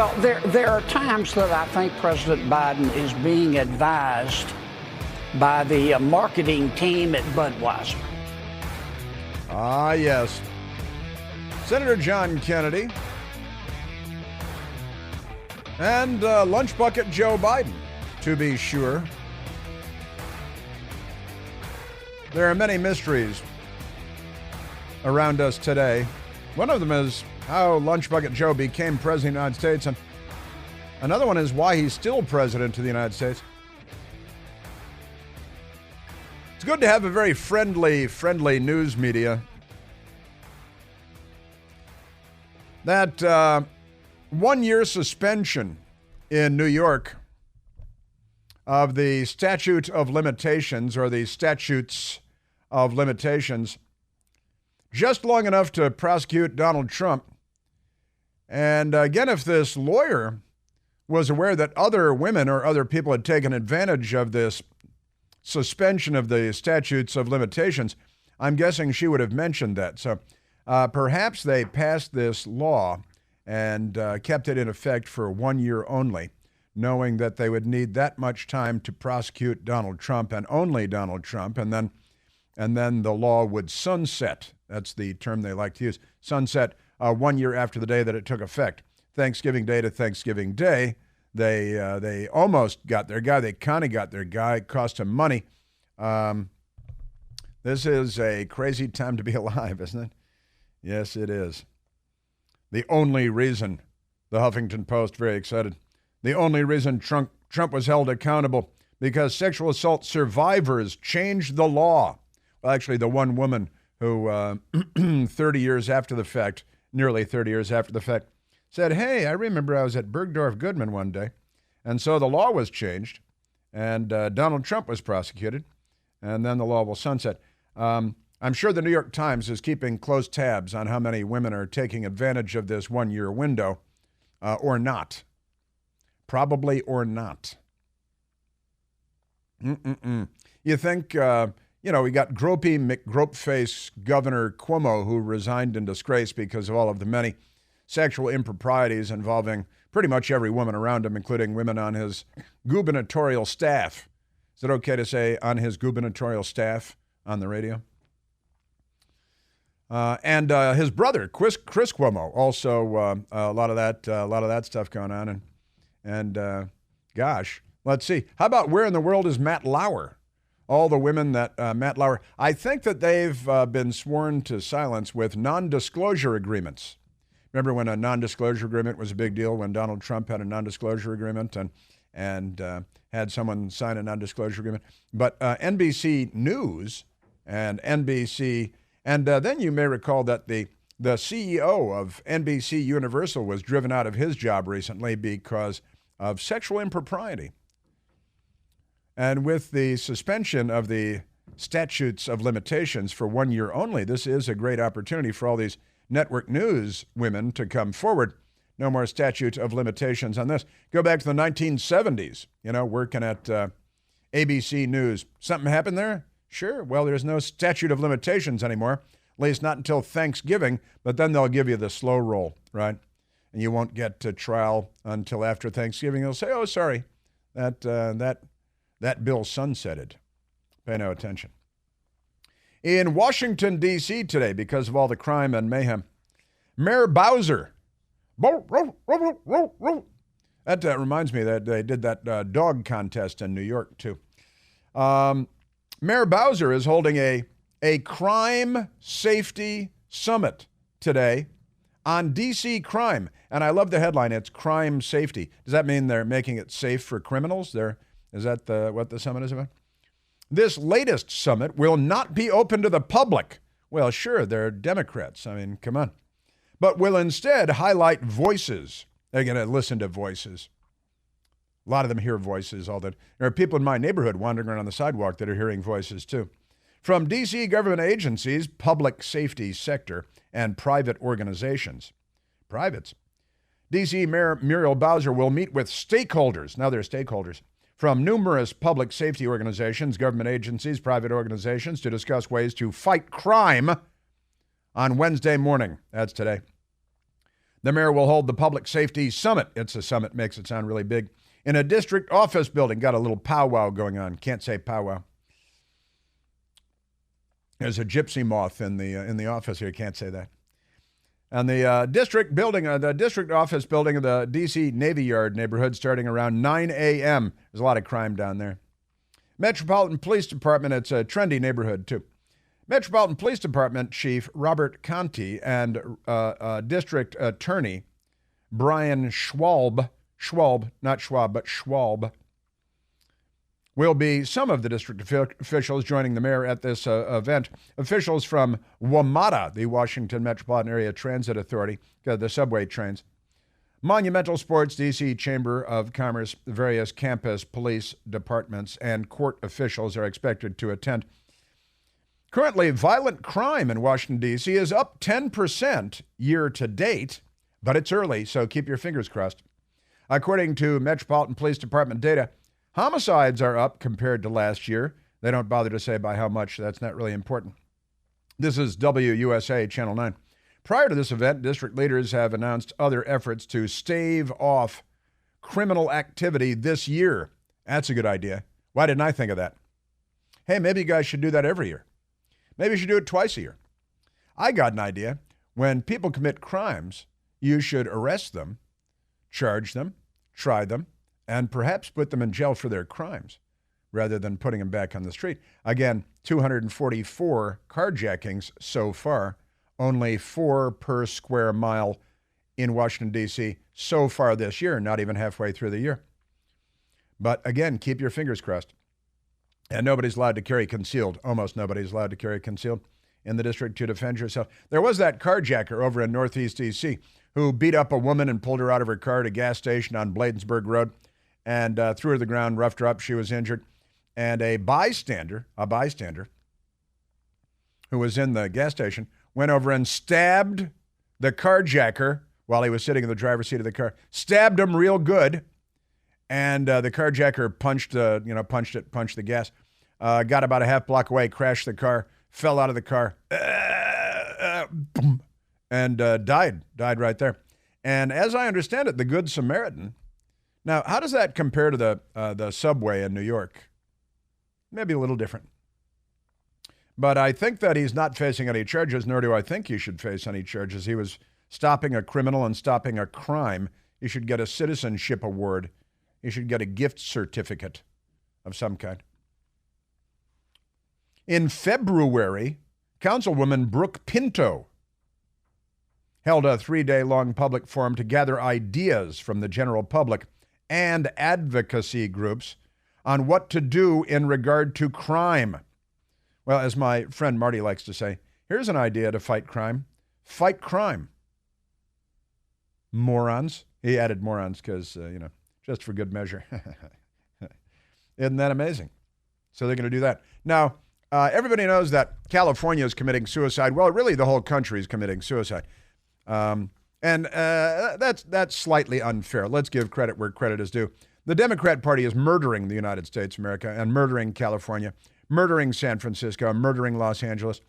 Well, there are times that I think President Biden is being advised by the marketing team at Budweiser. Ah, yes. Senator John Kennedy and Lunch Bucket Joe Biden, to be sure. There are many mysteries around us today. One of them is how Lunch Bucket Joe became president of the United States, and another one is why he's still president of the United States. It's good to have a very friendly news media. That 1 year suspension in New York of the Statute of Limitations, or the Statutes of Limitations, just long enough to prosecute Donald Trump. And again, if this lawyer was aware that other women or other people had taken advantage of this suspension of the Statutes of Limitations, I'm guessing she would have mentioned that. So perhaps they passed this law and kept it in effect for 1 year only, knowing that they would need that much time to prosecute Donald Trump and only Donald Trump, and then the law would sunset. That's the term they like to use. Sunset 1 year after the day that it took effect. Thanksgiving Day to Thanksgiving Day, they almost got their guy. They kind of got their guy. It cost him money. This is a crazy time to be alive, isn't it? Yes, it is. The only reason, the Huffington Post, very excited, the only reason Trump was held accountable because sexual assault survivors changed the law. Well, actually, the one woman who 30 years after the fact, nearly 30 years after the fact, said, hey, I remember I was at Bergdorf Goodman one day. And so the law was changed, and Donald Trump was prosecuted, and then the law will sunset. I'm sure the New York Times is keeping close tabs on how many women are taking advantage of this 1 year window, or not. Probably or not. You think, we got gropey McGropeface Governor Cuomo, who resigned in disgrace because of all of the many sexual improprieties involving pretty much every woman around him, including women on his gubernatorial staff. Is it okay to say on his gubernatorial staff on the radio? And his brother, Chris Cuomo, also a lot of that stuff going on. And gosh, let's see. How about where in the world is Matt Lauer? All the women that Matt Lauer, I think that they've been sworn to silence with non-disclosure agreements. Remember when a non-disclosure agreement was a big deal, when Donald Trump had a non-disclosure agreement and had someone sign a non-disclosure agreement? But NBC News and NBC, and then you may recall that the CEO of NBC Universal was driven out of his job recently because of sexual impropriety. And with the suspension of the statutes of limitations for 1 year only, this is a great opportunity for all these network news women to come forward. No more statute of limitations on this. Go back to the 1970s, working at ABC News. Something happened there? Sure. Well, there's no statute of limitations anymore, at least not until Thanksgiving, but then they'll give you the slow roll, right? And you won't get to trial until after Thanksgiving. They'll say, oh, sorry, that bill sunsetted. Pay no attention. In Washington, D.C. today, because of all the crime and mayhem, Mayor Bowser. That reminds me that they did that dog contest in New York, too. Mayor Bowser is holding a crime safety summit today on D.C. crime. And I love the headline. It's crime safety. Does that mean they're making it safe for criminals? Is that what the summit is about? This latest summit will not be open to the public. Well, sure, they're Democrats. I mean, come on. But will instead highlight voices. They're going to listen to voices. A lot of them hear voices all that. There are people in my neighborhood wandering around on the sidewalk that are hearing voices too. From D.C. government agencies, public safety sector, and private organizations. Privates. D.C. Mayor Muriel Bowser will meet with stakeholders. Now they're stakeholders. From numerous public safety organizations, government agencies, private organizations to discuss ways to fight crime on Wednesday morning. That's today. The mayor will hold the Public Safety Summit. It's a summit, makes it sound really big. In a district office building. Got a little powwow going on. Can't say powwow. There's a gypsy moth in the office here. Can't say that. And the district office building of the D.C. Navy Yard neighborhood starting around 9 a.m. There's a lot of crime down there. Metropolitan Police Department, it's a trendy neighborhood too. Metropolitan Police Department Chief Robert Conti and District Attorney Brian Schwab, not Schwab, but Schwab, will be some of the district officials joining the mayor at this event. Officials from WMATA, the Washington Metropolitan Area Transit Authority, the subway trains, Monumental Sports, D.C. Chamber of Commerce, various campus police departments, and court officials are expected to attend. Currently, violent crime in Washington, D.C. is up 10% year to date, but it's early, so keep your fingers crossed. According to Metropolitan Police Department data, homicides are up compared to last year. They don't bother to say by how much. That's not really important. This is WUSA Channel 9. Prior to this event, district leaders have announced other efforts to stave off criminal activity this year. That's a good idea. Why didn't I think of that? Hey, maybe you guys should do that every year. Maybe you should do it twice a year. I got an idea. When people commit crimes, you should arrest them, charge them, try them, and perhaps put them in jail for their crimes rather than putting them back on the street. Again, 244 carjackings so far, only 4 per square mile in Washington, D.C. so far this year, not even halfway through the year. But again, keep your fingers crossed. And nobody's allowed to carry concealed. Almost nobody's allowed to carry concealed in the district to defend yourself. There was that carjacker over in Northeast D.C. who beat up a woman and pulled her out of her car at a gas station on Bladensburg Road and threw her to the ground, roughed her up. She was injured. And a bystander who was in the gas station went over and stabbed the carjacker while he was sitting in the driver's seat of the car. Stabbed him real good. And the carjacker punched the gas. Got about a half block away, crashed the car, fell out of the car, and died right there. And as I understand it, the Good Samaritan. Now, how does that compare to the subway in New York? Maybe a little different. But I think that he's not facing any charges, nor do I think he should face any charges. He was stopping a criminal and stopping a crime. He should get a citizenship award. He should get a gift certificate of some kind. In February, Councilwoman Brooke Pinto held a 3-day-long public forum to gather ideas from the general public and advocacy groups on what to do in regard to crime. Well, as my friend Marty likes to say, here's an idea to fight crime. Fight crime. Morons. He added morons because, just for good measure. Isn't that amazing? So they're going to do that. Now, everybody knows that California is committing suicide. Well, really, the whole country is committing suicide. And that's slightly unfair. Let's give credit where credit is due. The Democrat Party is murdering the United States of America and murdering California, murdering San Francisco, murdering Los Angeles.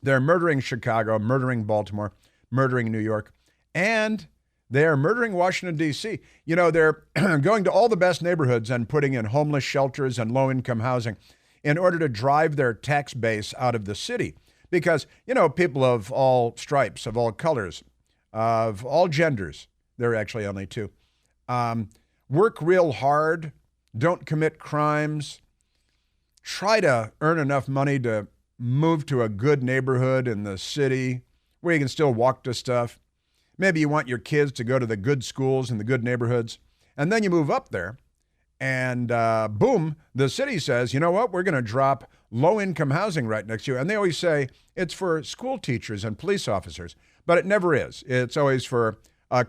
They're murdering Chicago, murdering Baltimore, murdering New York, and they are murdering Washington, D.C. They're going to all the best neighborhoods and putting in homeless shelters and low-income housing in order to drive their tax base out of the city. Because, people of all stripes, of all colors, of all genders, there are actually only 2, work real hard, don't commit crimes, try to earn enough money to move to a good neighborhood in the city where you can still walk to stuff. Maybe you want your kids to go to the good schools in the good neighborhoods. And then you move up there and boom, the city says, you know what, we're going to drop low-income housing right next to you. And they always say it's for school teachers and police officers, but it never is. It's always for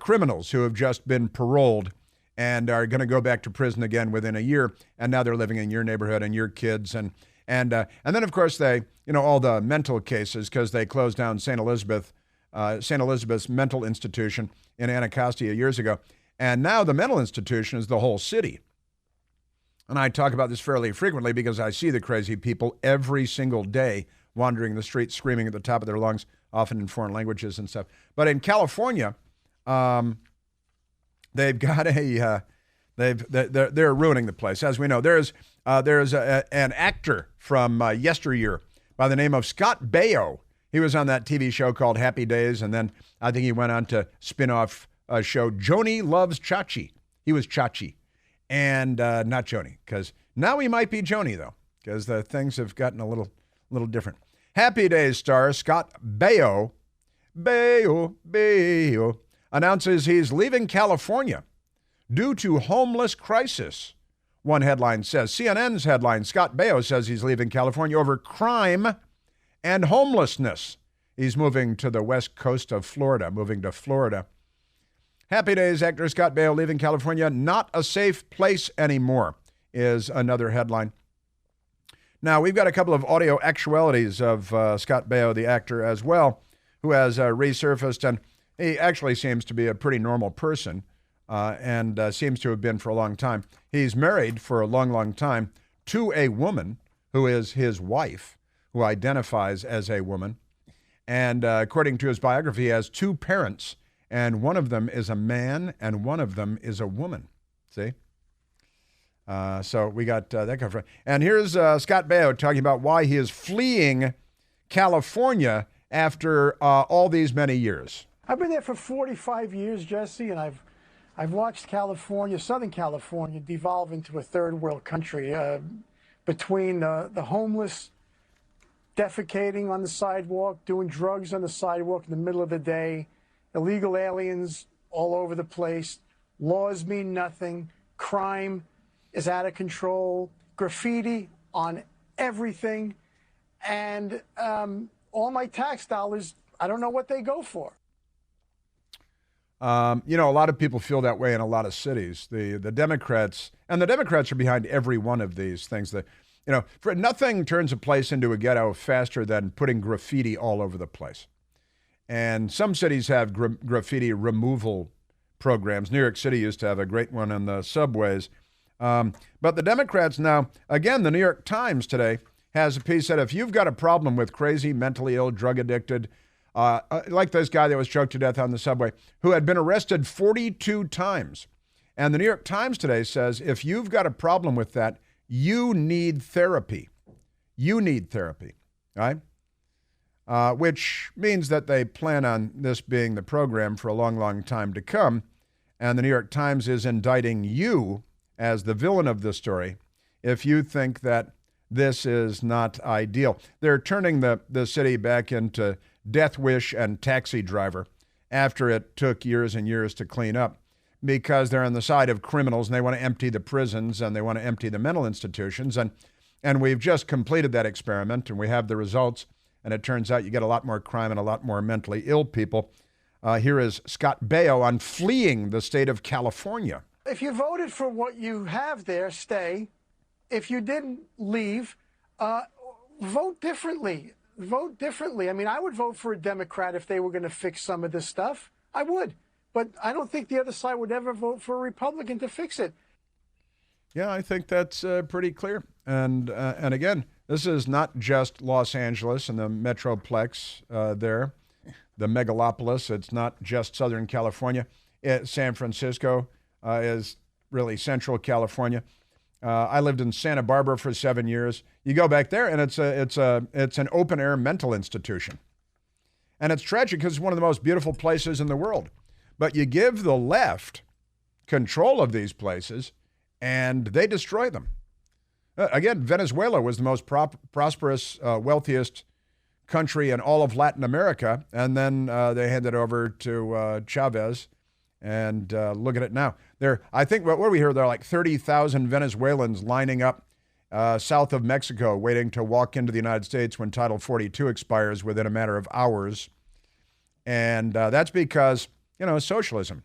criminals who have just been paroled and are going to go back to prison again within a year. And now they're living in your neighborhood and your kids. And then, of course, they, all the mental cases because they closed down St. Elizabeth's mental institution in Anacostia years ago. And now the mental institution is the whole city. And I talk about this fairly frequently because I see the crazy people every single day wandering the streets, screaming at the top of their lungs, often in foreign languages and stuff. But in California, they've got they're ruining the place. As we know, there's an actor from yesteryear by the name of Scott Baio. He was on that TV show called Happy Days, and then I think he went on to spin-off show Joni Loves Chachi. He was Chachi, and not Joni, because now he might be Joni, though, because the things have gotten a little different. Happy Days star Scott Baio announces he's leaving California due to homeless crisis. One headline says. CNN's headline, Scott Baio says he's leaving California over crime and homelessness. He's moving to the west coast of Florida, moving to Florida. Happy Days actor Scott Baio leaving California, not a safe place anymore, is another headline. Now, we've got a couple of audio actualities of Scott Baio, the actor, as well, who has resurfaced, and he actually seems to be a pretty normal person, and seems to have been for a long time. He's married for a long, long time to a woman who is his wife, who identifies as a woman. And according to his biography, he has two parents, and one of them is a man and one of them is a woman. See? So we got that covered. And here's Scott Baio talking about why he is fleeing California after all these many years. I've been there for 45 years, Jesse, and I've watched California, Southern California, devolve into a third world country between the homeless defecating on the sidewalk, doing drugs on the sidewalk in the middle of the day, illegal aliens all over the place, laws mean nothing, crime is out of control, graffiti on everything, and all my tax dollars, I don't know what they go for. A lot of people feel that way in a lot of cities. The Democrats, and the Democrats are behind every one of these things. For nothing turns a place into a ghetto faster than putting graffiti all over the place. And some cities have graffiti removal programs. New York City used to have a great one in the subways. But the Democrats now, again, the New York Times today has a piece that if you've got a problem with crazy, mentally ill, drug addicted, like this guy that was choked to death on the subway, who had been arrested 42 times. And the New York Times today says, if you've got a problem with that, you need therapy. You need therapy, right? Which means that they plan on this being the program for a long, long time to come. And the New York Times is indicting you as the villain of the story if you think that this is not ideal. They're turning the city back into Death Wish and Taxi Driver after it took years and years to clean up, because they're on the side of criminals and they want to empty the prisons and they want to empty the mental institutions. And we've just completed that experiment and we have the results. And it turns out you get a lot more crime and a lot more mentally ill people. Here is Scott Baio on fleeing the state of California. If you voted for what you have there, stay. If you didn't leave, vote differently. Vote differently. I mean, I would vote for a Democrat if they were going to fix some of this stuff. I would. But I don't think the other side would ever vote for a Republican to fix it. Yeah, I think that's pretty clear. And again, this is not just Los Angeles and the Metroplex there, the megalopolis. It's not just Southern California. San Francisco is really Central California. I lived in Santa Barbara for 7 years. You go back there, and it's an open air mental institution, and it's tragic because it's one of the most beautiful places in the world. But you give the left control of these places, and they destroy them. Again, Venezuela was the most prosperous, wealthiest country in all of Latin America, and then they handed over to Chavez. And look at it now. I think what we hear, there are like 30,000 Venezuelans lining up south of Mexico, waiting to walk into the United States when Title 42 expires within a matter of hours. And that's because, socialism,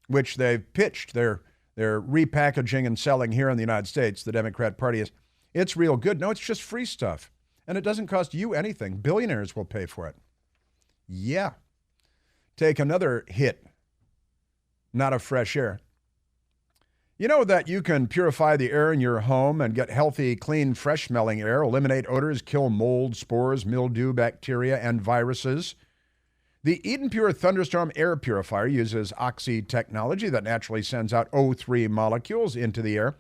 which they've pitched, they're repackaging and selling here in the United States, the Democrat Party it's real good. No, it's just free stuff. And it doesn't cost you anything. Billionaires will pay for it. Yeah. Take another hit. Not of fresh air. You know that you can purify the air in your home and get healthy, clean, fresh-smelling air, eliminate odors, kill mold, spores, mildew, bacteria, and viruses. The Eden Pure Thunderstorm air purifier uses oxy technology that naturally sends out O3 molecules into the air.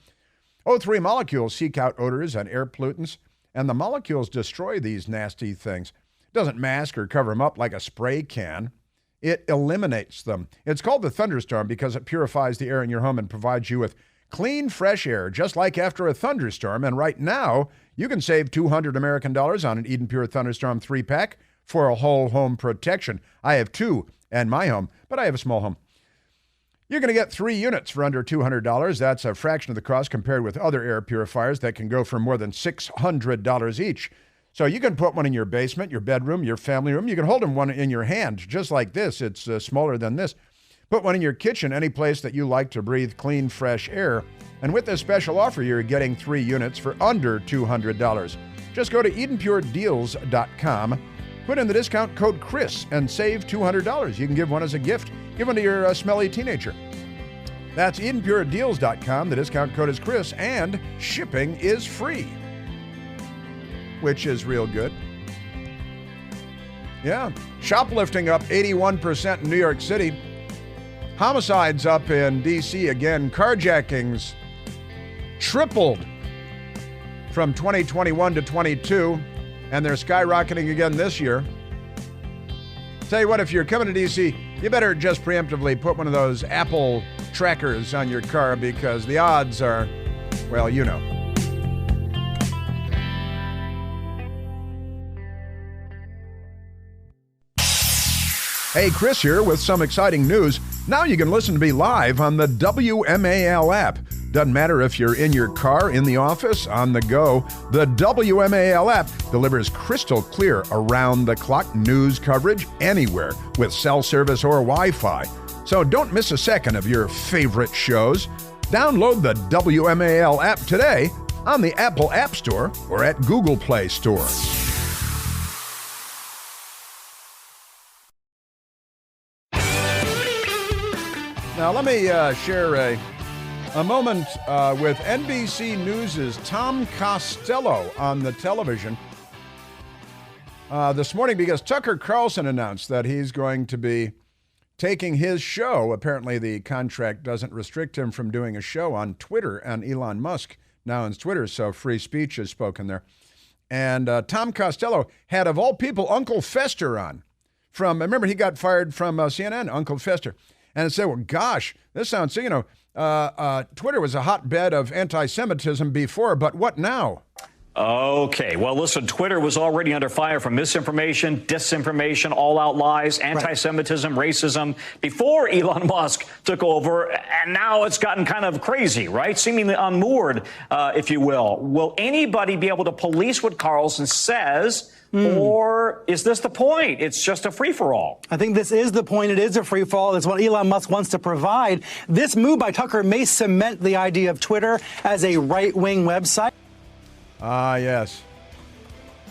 O3 molecules seek out odors and air pollutants, and the molecules destroy these nasty things. It doesn't mask or cover them up like a spray can. It eliminates them. It's called the Thunderstorm because it purifies the air in your home and provides you with clean, fresh air, just like after a thunderstorm. And right now, you can save $200 American on an Eden Pure Thunderstorm 3-pack for a whole home protection. I have 2 in my home, but I have a small home. You're going to get 3 units for under $200. That's a fraction of the cost compared with other air purifiers that can go for more than $600 each. So you can put one in your basement, your bedroom, your family room. You can hold one in your hand, just like this. It's smaller than this. Put one in your kitchen, any place that you like to breathe clean, fresh air. And with this special offer, you're getting 3 units for under $200. Just go to EdenPureDeals.com, put in the discount code Chris, and save $200. You can give one as a gift. Give one to your smelly teenager. That's EdenPureDeals.com. The discount code is Chris, and shipping is free, which is real good. Yeah. Shoplifting up 81% in New York City. Homicides up in D.C. again. Carjackings tripled from 2021 to 22, and they're skyrocketing again this year. Tell you what, if you're coming to D.C., you better just preemptively put one of those Apple trackers on your car because the odds are, well, you know. Hey, Chris here with some exciting news. Now you can listen to me live on the WMAL app. Doesn't matter if you're in your car, in the office, on the go. The WMAL app delivers crystal clear around-the-clock news coverage anywhere with cell service or Wi-Fi. So don't miss a second of your favorite shows. Download the WMAL app today on the Apple App Store or at Google Play Store. Now, let me share a moment with NBC News' Tom Costello on the television this morning because Tucker Carlson announced that he's going to be taking his show. Apparently, the contract doesn't restrict him from doing a show on Twitter, and Elon Musk now owns Twitter, so free speech is spoken there. And Tom Costello had, of all people, Uncle Fester on. Remember, he got fired from CNN, Uncle Fester. And said, well, gosh, this sounds, Twitter was a hotbed of anti-Semitism before, but what now? Okay. Well, listen, Twitter was already under fire for misinformation, disinformation, all-out lies, anti-Semitism, racism before Elon Musk took over. And now it's gotten kind of crazy, right? Seemingly unmoored, if you will. Will anybody be able to police what Carlson says? Or is this the point? It's just a free-for-all. I think this is the point. It is a free-for-all. It's what Elon Musk wants to provide. This move by Tucker may cement the idea of Twitter as a right-wing website. Yes.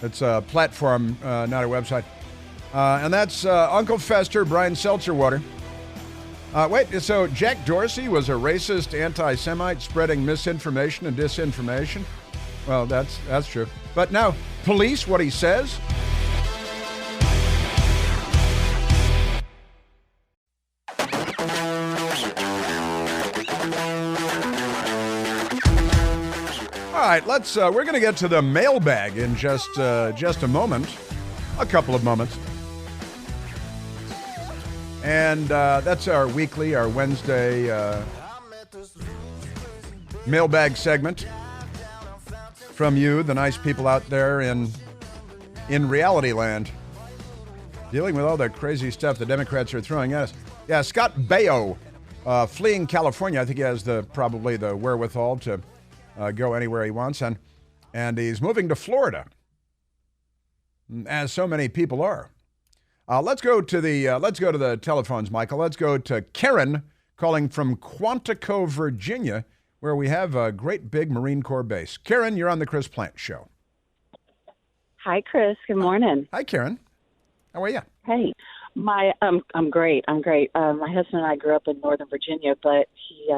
It's a platform, not a website. And that's Uncle Fester, Brian Seltzerwater. So Jack Dorsey was a racist anti-Semite spreading misinformation and disinformation? Well, that's true. But now, police what he says? All right, we're going to get to the mailbag in just a moment, a couple of moments. And that's our Wednesday mailbag segment. From you, the nice people out there in reality land, dealing with all the crazy stuff the Democrats are throwing at us. Yeah, Scott Baio, fleeing California. I think he has probably the wherewithal to go anywhere he wants, and he's moving to Florida, as so many people are. Let's go to the telephones, Michael. Let's go to Karen calling from Quantico, Virginia, where we have a great big Marine Corps base. Karen, you're on the Chris Plante Show. Hi, Chris. Good morning. Hi, Karen. How are you? Hey, I'm great. My husband and I grew up in Northern Virginia, but he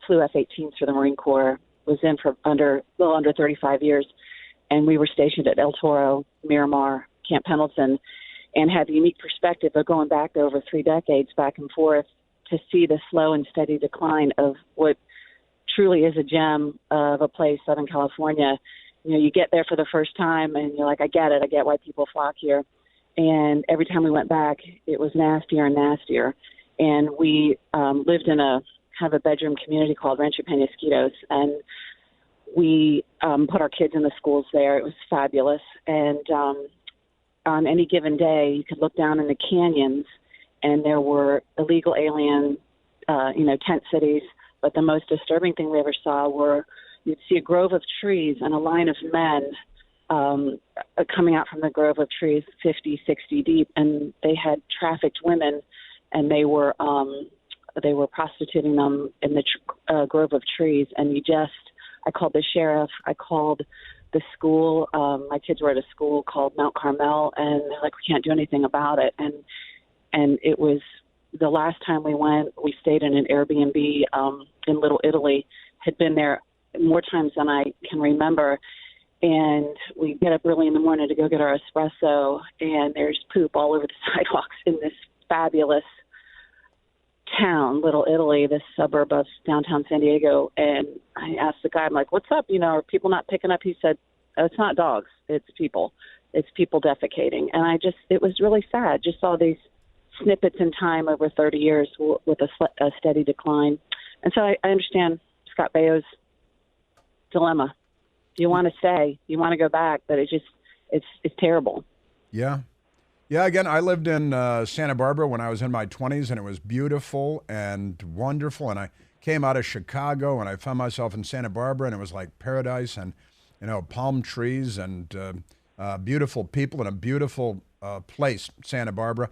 flew F-18s for the Marine Corps. Was in for a little under 35 years, and we were stationed at El Toro, Miramar, Camp Pendleton, and had the unique perspective of going back over 3 decades back and forth to see the slow and steady decline of what truly is a gem of a place, Southern California. You know, you get there for the first time and you're like, I get it. I get why people flock here. And every time we went back, it was nastier and nastier. And we lived in a kind of a bedroom community called Rancho Penasquitos. And we put our kids in the schools there. It was fabulous. And on any given day, you could look down in the canyons, and there were illegal alien, tent cities. But the most disturbing thing we ever saw were you'd see a grove of trees and a line of men coming out from the grove of trees 50, 60 deep, and they had trafficked women, and they were prostituting them in the grove of trees. And I called the sheriff, I called the school. My kids were at a school called Mount Carmel, and they're like, we can't do anything about it. And it was the last time we went, we stayed in an Airbnb in Little Italy, had been there more times than I can remember. And we get up early in the morning to go get our espresso, and there's poop all over the sidewalks in this fabulous town, Little Italy, this suburb of downtown San Diego. And I asked the guy, I'm like, what's up? Are people not picking up? He said, oh, it's not dogs, it's people. It's people defecating. And it was really sad. Just saw these snippets in time over 30 years with a steady decline. And so I understand Scott Baio's dilemma. You want to stay, you want to go back, but it's terrible. Yeah. Yeah, again, I lived in Santa Barbara when I was in my 20s, and it was beautiful and wonderful. And I came out of Chicago, and I found myself in Santa Barbara, and it was like paradise, and, palm trees and beautiful people and a beautiful place, Santa Barbara.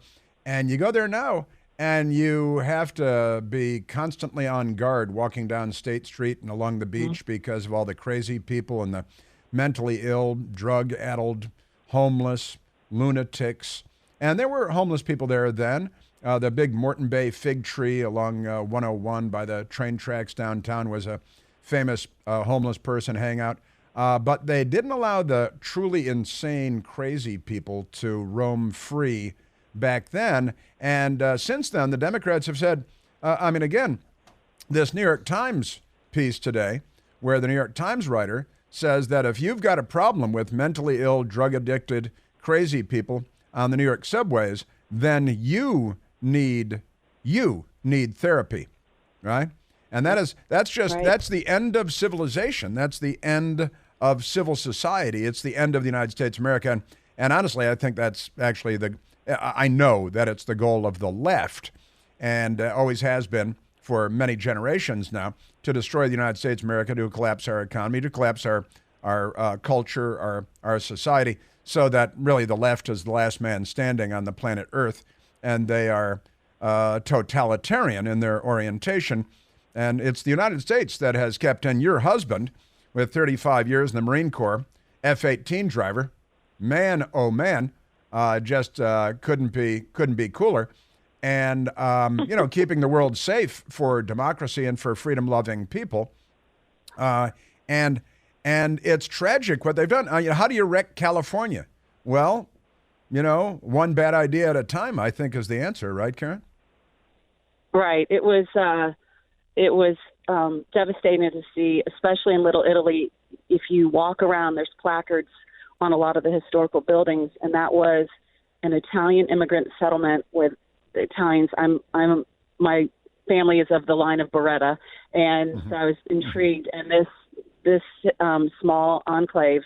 And you go there now, and you have to be constantly on guard walking down State Street and along the beach because of all the crazy people and the mentally ill, drug-addled, homeless, lunatics. And there were homeless people there then. The big Morton Bay fig tree along 101 by the train tracks downtown was a famous homeless person hangout. But they didn't allow the truly insane, crazy people to roam free back then. And since then, the Democrats have said, again, this New York Times piece today, where the New York Times writer says that if you've got a problem with mentally ill, drug-addicted, crazy people on the New York subways, then you need therapy, right? And that's the end of civilization. That's the end of civil society. It's the end of the United States of America. And honestly, I think that's actually I know that it's the goal of the left, and always has been for many generations now, to destroy the United States of America, to collapse our economy, to collapse our culture, our society, so that really the left is the last man standing on the planet Earth, and they are totalitarian in their orientation. And it's the United States that has kept in your husband, with 35 years in the Marine Corps, F-18 driver, man, oh man, just couldn't be cooler. And, keeping the world safe for democracy and for freedom-loving people. And it's tragic what they've done. How do you wreck California? Well, one bad idea at a time, I think, is the answer. Right, Karen? Right. It was devastating to see, especially in Little Italy. If you walk around, there's placards on a lot of the historical buildings, and that was an Italian immigrant settlement with the Italians. My family is of the line of Beretta, and so I was intrigued. And this small enclave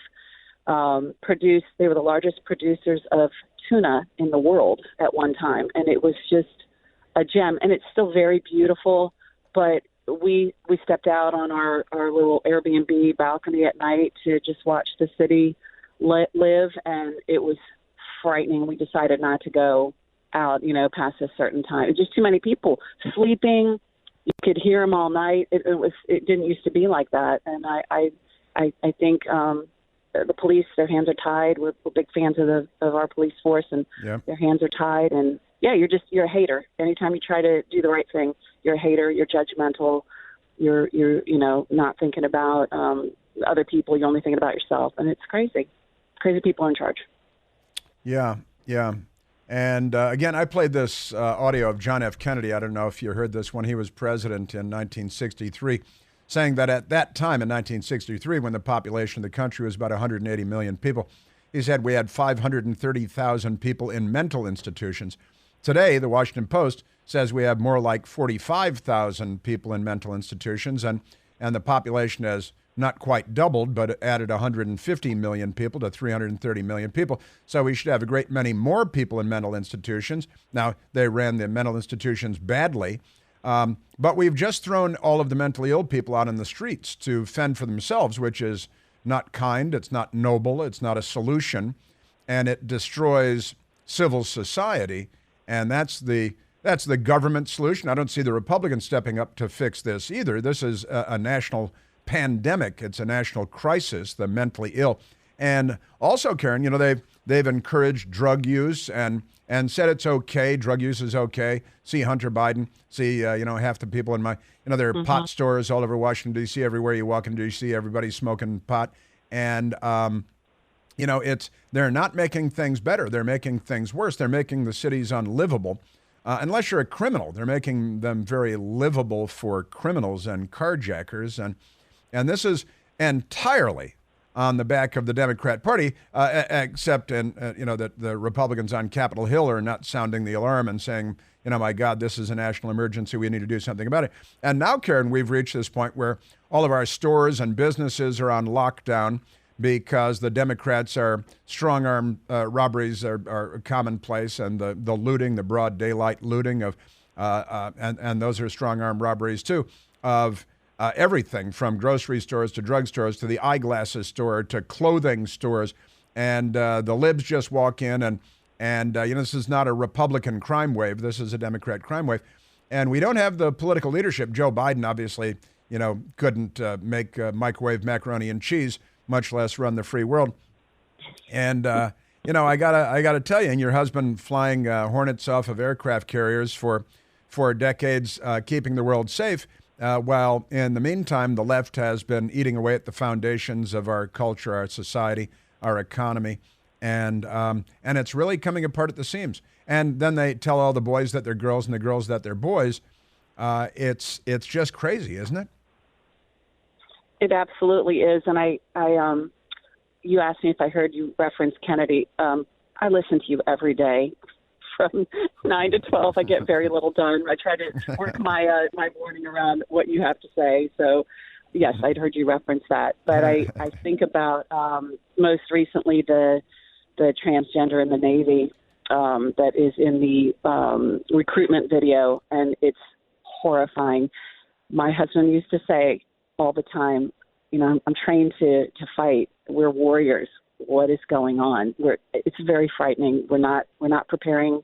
they were the largest producers of tuna in the world at one time, and it was just a gem. And it's still very beautiful, but we stepped out on our little Airbnb balcony at night to just watch the city live, and it was frightening. We decided not to go out, past a certain time. It was just too many people sleeping. You could hear them all night. It didn't used to be like that. And I think the police, their hands are tied. We're big fans of our police force, and their hands are tied. And yeah, you're a hater. Anytime you try to do the right thing, you're a hater. You're judgmental. You're not thinking about other people. You're only thinking about yourself, and it's crazy. Crazy people in charge. Yeah. And again, I played this audio of John F. Kennedy. I don't know if you heard this when he was president in 1963, saying that at that time in 1963, when the population of the country was about 180 million people, he said we had 530,000 people in mental institutions. Today, the Washington Post says we have more like 45,000 people in mental institutions, and the population has not quite doubled, but added 150 million people to 330 million people. So we should have a great many more people in mental institutions. Now, they ran the mental institutions badly, but we've just thrown all of the mentally ill people out in the streets to fend for themselves, which is not kind, it's not noble, it's not a solution, and it destroys civil society, and that's the government solution. I don't see the Republicans stepping up to fix this either. This is a national pandemic. It's a national crisis, the mentally ill. And also, Karen, they've encouraged drug use and said it's okay. Drug use is okay. See Hunter Biden. See, half the people in there are pot stores all over Washington, D.C. Everywhere you walk in D.C., everybody's smoking pot. And, they're not making things better. They're making things worse. They're making the cities unlivable. Unless you're a criminal, they're making them very livable for criminals and carjackers. And this is entirely on the back of the Democrat Party, except that the Republicans on Capitol Hill are not sounding the alarm and saying, my God, this is a national emergency. We need to do something about it. And now, Karen, we've reached this point where all of our stores and businesses are on lockdown because the Democrats are strong-arm robberies are commonplace, and the looting, the broad daylight looting of, and those are strong-arm robberies too, of everything from grocery stores to drugstores to the eyeglasses store to clothing stores. And the libs just walk in and this is not a Republican crime wave. This is a Democrat crime wave. And we don't have the political leadership. Joe Biden obviously, couldn't make microwave macaroni and cheese, much less run the free world. And, I gotta tell you, and your husband flying Hornets off of aircraft carriers for decades, keeping the world safe, while in the meantime, the left has been eating away at the foundations of our culture, our society, our economy, and it's really coming apart at the seams. And then they tell all the boys that they're girls and the girls that they're boys. It's just crazy, isn't it? It absolutely is. And you asked me if I heard you reference Kennedy. I listen to you every day. From 9 to 12, I get very little done. I try to work my morning around what you have to say. So, yes, I'd heard you reference that. But I think about most recently the transgender in the Navy that is in the recruitment video, and it's horrifying. My husband used to say all the time, I'm trained to fight. We're warriors. What is going on? It's very frightening. We're not preparing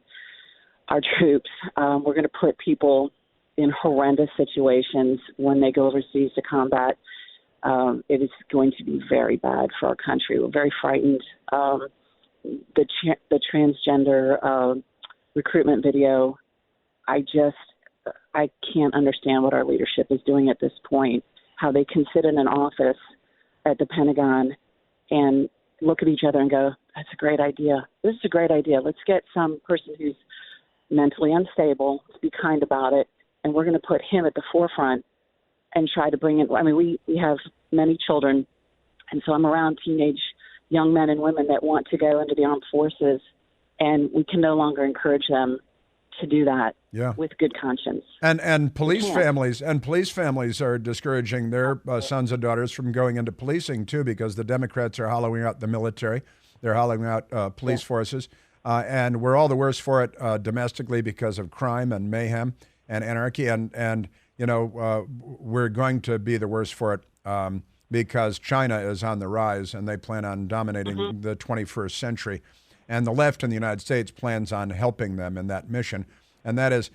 our troops. We're going to put people in horrendous situations when they go overseas to combat. It is going to be very bad for our country. We're very frightened. The transgender recruitment video, I can't understand what our leadership is doing at this point, how they can sit in an office at the Pentagon and look at each other and go, that's a great idea. This is a great idea. Let's get some person who's mentally unstable, let's be kind about it, and we're going to put him at the forefront and try to bring in. I mean, we have many children, and so I'm around teenage young men and women that want to go into the armed forces, and we can no longer encourage them to do that with good conscience. And police families are discouraging their sons and daughters from going into policing too, because the Democrats are hollowing out the military. They're hollowing out police forces. And we're all the worse for it domestically because of crime and mayhem and anarchy. And we're going to be the worse for it because China is on the rise and they plan on dominating the 21st century. And the left in the United States plans on helping them in that mission. And that is,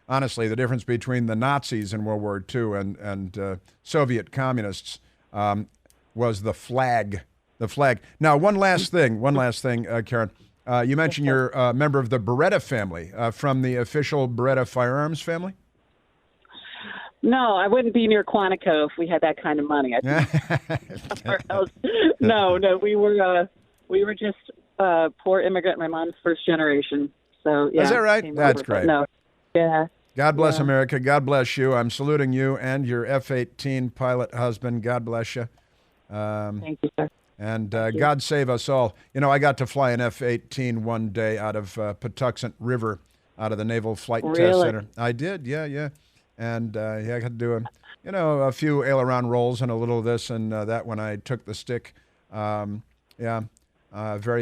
honestly, the difference between the Nazis in World War II and Soviet communists was the flag. The flag. Now, one last thing, Karen. You mentioned you're a member of the Beretta family, from the official Beretta firearms family? No, I wouldn't be near Quantico if we had that kind of money. I think somewhere else. No, we were just poor immigrant. My mom's first generation. So yeah. Is that right? came That's over, but great. No. Yeah. God bless America. God bless you. I'm saluting you and your F-18 pilot husband. God bless you. Thank you, sir. And God save us all. You know, I got to fly an F-18 one day out of Patuxent River, out of the Naval Flight Test Center. I did, yeah. And I got to do a few aileron rolls and a little of this and that when I took the stick. Very,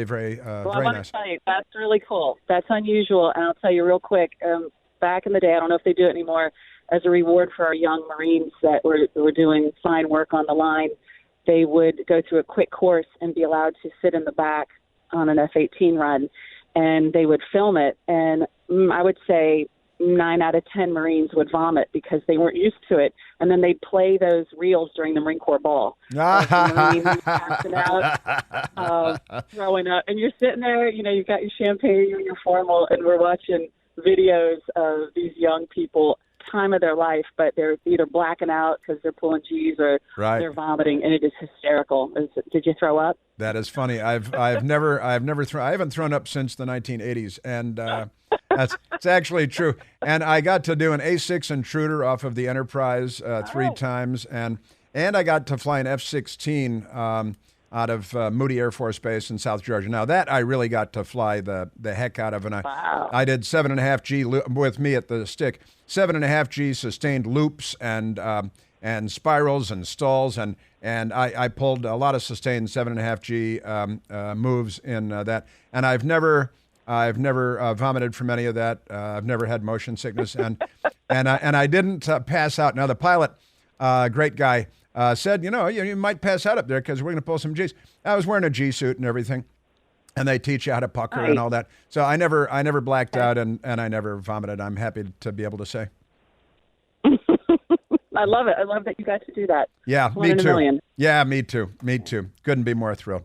very Well, I very want nice. to tell you, that's really cool. That's unusual. And I'll tell you real quick, back in the day, I don't know if they do it anymore, as a reward for our young Marines that were doing fine work on the line, they would go through a quick course and be allowed to sit in the back on an F-18 run, and they would film it. And I would say 9 out of 10 Marines would vomit because they weren't used to it. And then they'd play those reels during the Marine Corps Ball. The Marines passing out, throwing up. And you're sitting there, you've got your champagne, you're in your formal, and we're watching videos of these young people, time of their life, but they're either blacking out because they're pulling G's or they're vomiting, and it is hysterical. Did you throw up? That is funny. I haven't thrown up since the 1980s, and it's actually true. And I got to do an A6 intruder off of the Enterprise 3 times, and I got to fly an F-16 out of Moody Air Force Base in South Georgia. Now that I really got to fly the heck out of, and I did 7.5 G with me at the stick, 7.5 G sustained loops and spirals and stalls, and I pulled a lot of sustained 7.5 G moves in that, and I've never vomited from any of that. I've never had motion sickness, and I didn't pass out. Now the pilot, great guy. Said, you might pass out up there because we're going to pull some G's. I was wearing a G suit and everything, and they teach you how to pucker and all that. So I never blacked out and I never vomited. I'm happy to be able to say. I love it. I love that you got to do that. Yeah, One me in a too. million. Yeah, me too. Couldn't be more thrilled.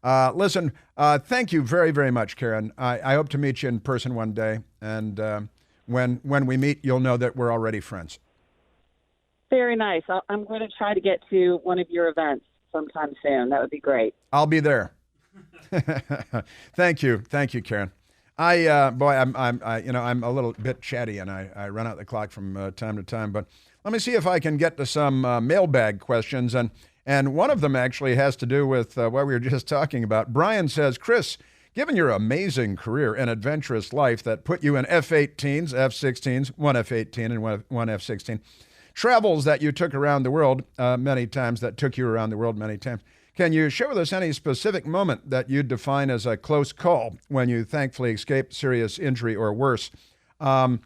Listen, thank you very, very much, Karen. I hope to meet you in person one day, and when we meet, you'll know that we're already friends. Very nice. I'm going to try to get to one of your events sometime soon. That would be great. I'll be there. Thank you, Karen. I'm a little bit chatty, and I run out the clock from time to time. But let me see if I can get to some mailbag questions, and one of them actually has to do with what we were just talking about. Brian says, Chris, given your amazing career and adventurous life that put you in F-18s, F-16s, one F-18 and one F-16. Travels that you took around the world many times, Can you share with us any specific moment that you'd define as a close call when you thankfully escaped serious injury or worse? When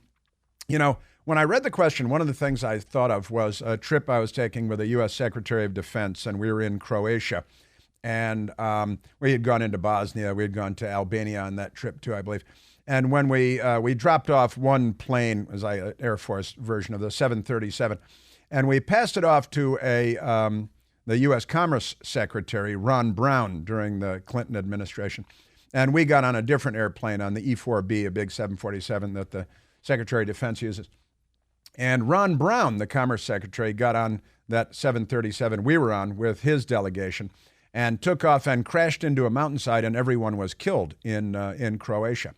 I read the question, one of the things I thought of was a trip I was taking with the U.S. Secretary of Defense, and we were in Croatia. And we had gone into Bosnia. We had gone to Albania on that trip, too, I believe. And when we dropped off one plane, as an Air Force version of the 737, and we passed it off to the U.S. Commerce Secretary, Ron Brown, during the Clinton administration. And we got on a different airplane, on the E-4B, a big 747 that the Secretary of Defense uses. And Ron Brown, the Commerce Secretary, got on that 737 we were on with his delegation and took off and crashed into a mountainside, and everyone was killed in Croatia.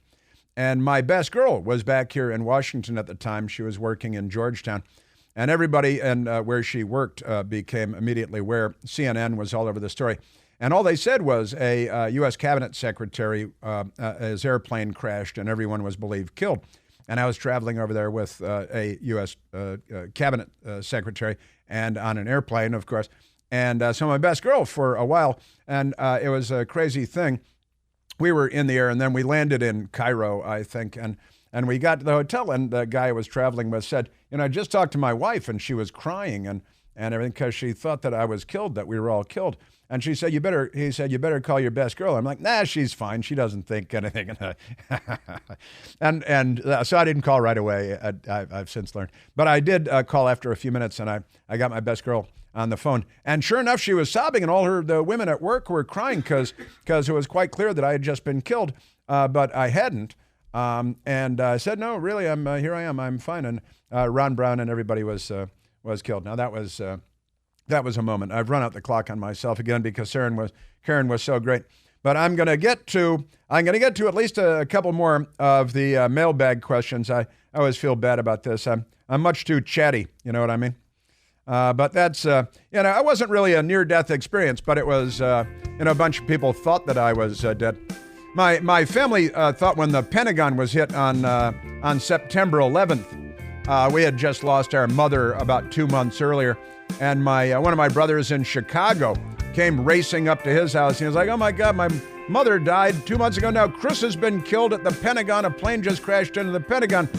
And my best girl was back here in Washington at the time. She was working in Georgetown. And everybody where she worked became immediately aware. CNN was all over the story. And all they said was a U.S. Cabinet Secretary, his airplane crashed, and everyone was believed killed. And I was traveling over there with a U.S. Cabinet Secretary and on an airplane, of course. And so my best girl for a while, and it was a crazy thing. We were in the air, and then we landed in Cairo, I think, and we got to the hotel, and the guy I was traveling with said, I just talked to my wife, and she was crying and everything because she thought that I was killed, that we were all killed. And he said, you better call your best girl. I'm like, nah, she's fine. She doesn't think anything. and so I didn't call right away. I've since learned. But I did call after a few minutes, and I got my best girl on the phone. And sure enough, she was sobbing, and all the women at work were crying because it was quite clear that I had just been killed, but I hadn't. And I said, no, really, here I am. I'm fine. And Ron Brown and everybody was killed. Now that was a moment. I've run out the clock on myself again because Karen was so great. But I'm going to get to at least a couple more of the mailbag questions. I always feel bad about this. I'm much too chatty. You know what I mean? But that's, I wasn't really a near-death experience, but it was, a bunch of people thought that I was dead. My family thought when the Pentagon was hit on September 11th, we had just lost our mother about 2 months earlier, and one of my brothers in Chicago came racing up to his house. He was like, "Oh my God, my mother died 2 months ago. Now Chris has been killed at the Pentagon. A plane just crashed into the Pentagon."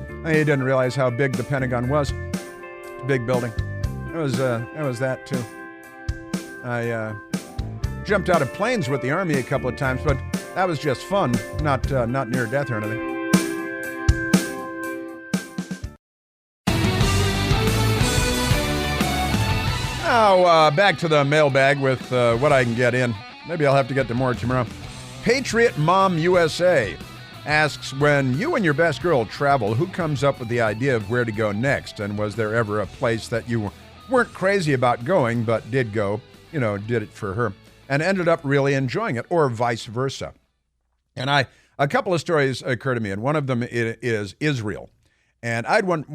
And he didn't realize how big the Pentagon was. It's a big building. It was that too. I jumped out of planes with the Army a couple of times, but that was just fun, not near death or anything. Now, back to the mailbag with what I can get in. Maybe I'll have to get to more tomorrow. Patriot Mom USA asks, when you and your best girl travel, who comes up with the idea of where to go next? And was there ever a place that you weren't crazy about going, but did go, did it for her, and ended up really enjoying it, or vice versa? And a couple of stories occur to me, and one of them is Israel. And I'd been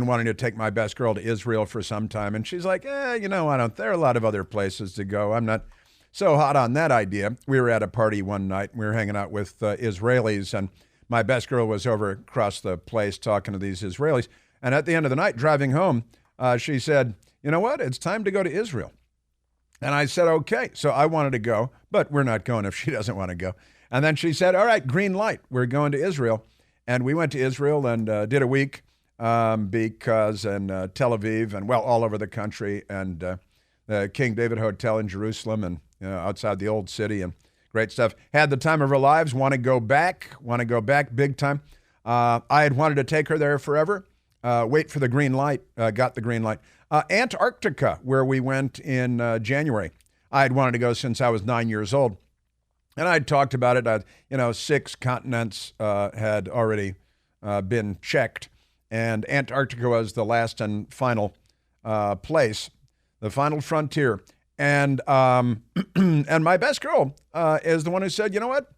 wanting to take my best girl to Israel for some time, and she's like, I don't. There are a lot of other places to go. I'm not so hot on that idea. We were at a party one night. We were hanging out with Israelis, and my best girl was over across the place talking to these Israelis. And at the end of the night, driving home, she said, "You know what? It's time to go to Israel." And I said, okay. So I wanted to go, but we're not going if she doesn't want to go. And then she said, all right, green light. We're going to Israel. And we went to Israel and did a week because Tel Aviv and, all over the country, and the King David Hotel in Jerusalem and outside the old city, and great stuff. Had the time of our lives, want to go back big time. I had wanted to take her there forever. Wait for the green light, got the green light. Antarctica, where we went in January. I had wanted to go since I was 9 years old. And I'd talked about it. 6 continents had already been checked. And Antarctica was the last and final place, the final frontier. And and my best girl is the one who said, you know what?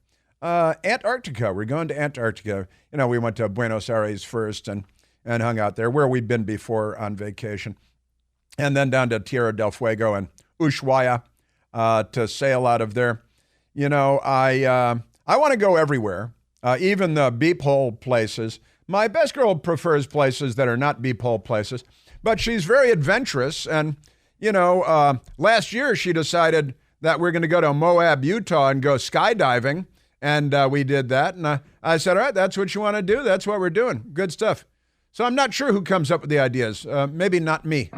Antarctica, we're going to Antarctica. We went to Buenos Aires first and hung out there, where we'd been before on vacation. And then down to Tierra del Fuego and Ushuaia to sail out of there. I want to go everywhere, even the beep hole places. My best girl prefers places that are not beep hole places, but she's very adventurous. And, last year she decided that we're going to go to Moab, Utah and go skydiving. And we did that. And I said, all right, that's what you want to do. That's what we're doing. Good stuff. So I'm not sure who comes up with the ideas. Maybe not me.